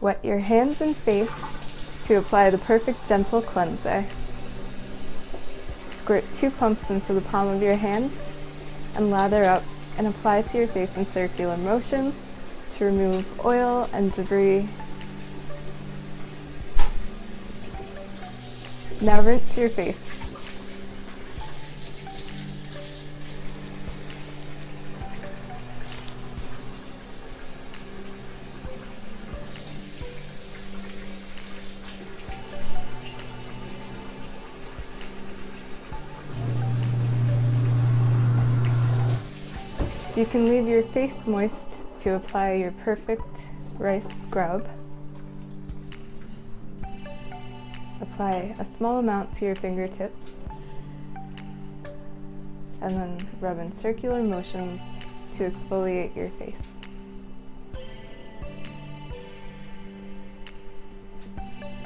Wet your hands and face to apply the perfect gentle cleanser. Squirt 2 pumps into the palm of your hands and lather up and apply to your face in circular motions to remove oil and debris. Now rinse your face. You can leave your face moist to apply your perfect rice scrub. Apply a small amount to your fingertips and then rub in circular motions to exfoliate your face.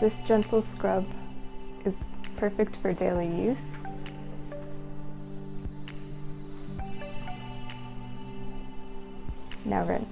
This gentle scrub is perfect for daily use. Now rinse.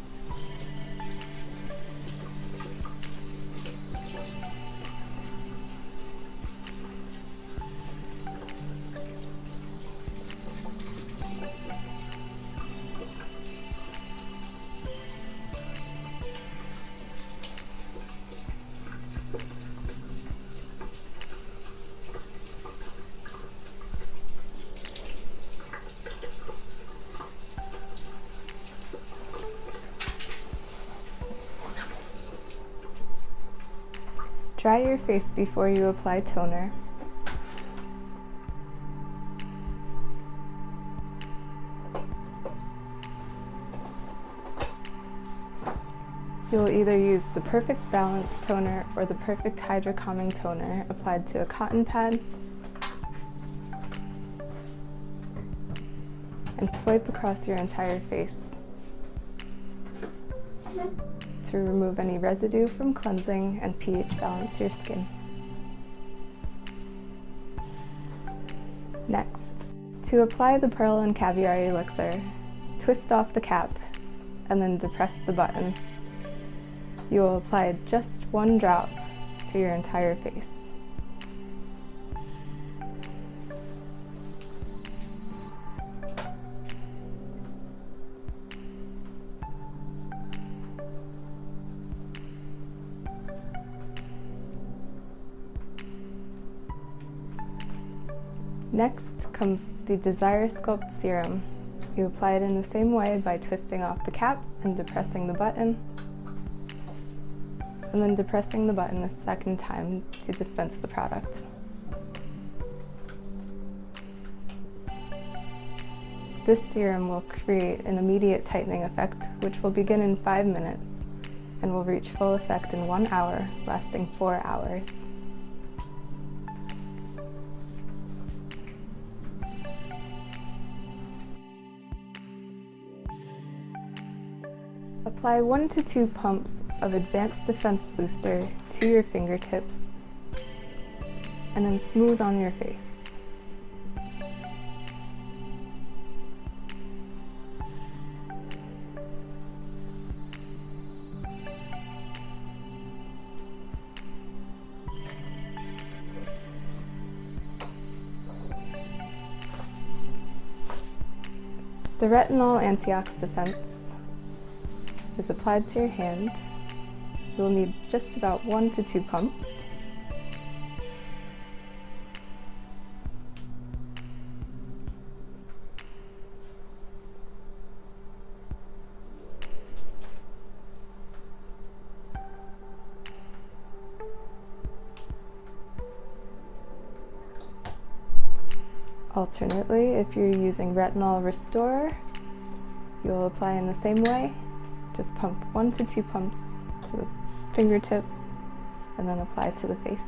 Dry your face before you apply toner. You'll either use the Perfect Balance toner or the Perfect Hydro Calming toner applied to a cotton pad and swipe across your entire face to remove any residue from cleansing and pH balance your skin. Next, to apply the Pearl and Caviar Elixir, twist off the cap and then depress the button. You will apply just 1 drop to your entire face. Next comes the Desire Sculpt Serum. You apply it in the same way by twisting off the cap and depressing the button, and then depressing the button a second time to dispense the product. This serum will create an immediate tightening effect, which will begin in 5 minutes and will reach full effect in 1 hour, lasting 4 hours. Apply 1 to 2 pumps of Advanced Defense Booster to your fingertips and then smooth on your face. The Retinol Antioxidant Defense is applied to your hand. You'll need just about 1 to 2 pumps. Alternately, if you're using Retinol Restorer, you'll apply in the same way. Just pump 1 to 2 pumps to the fingertips and then apply to the face.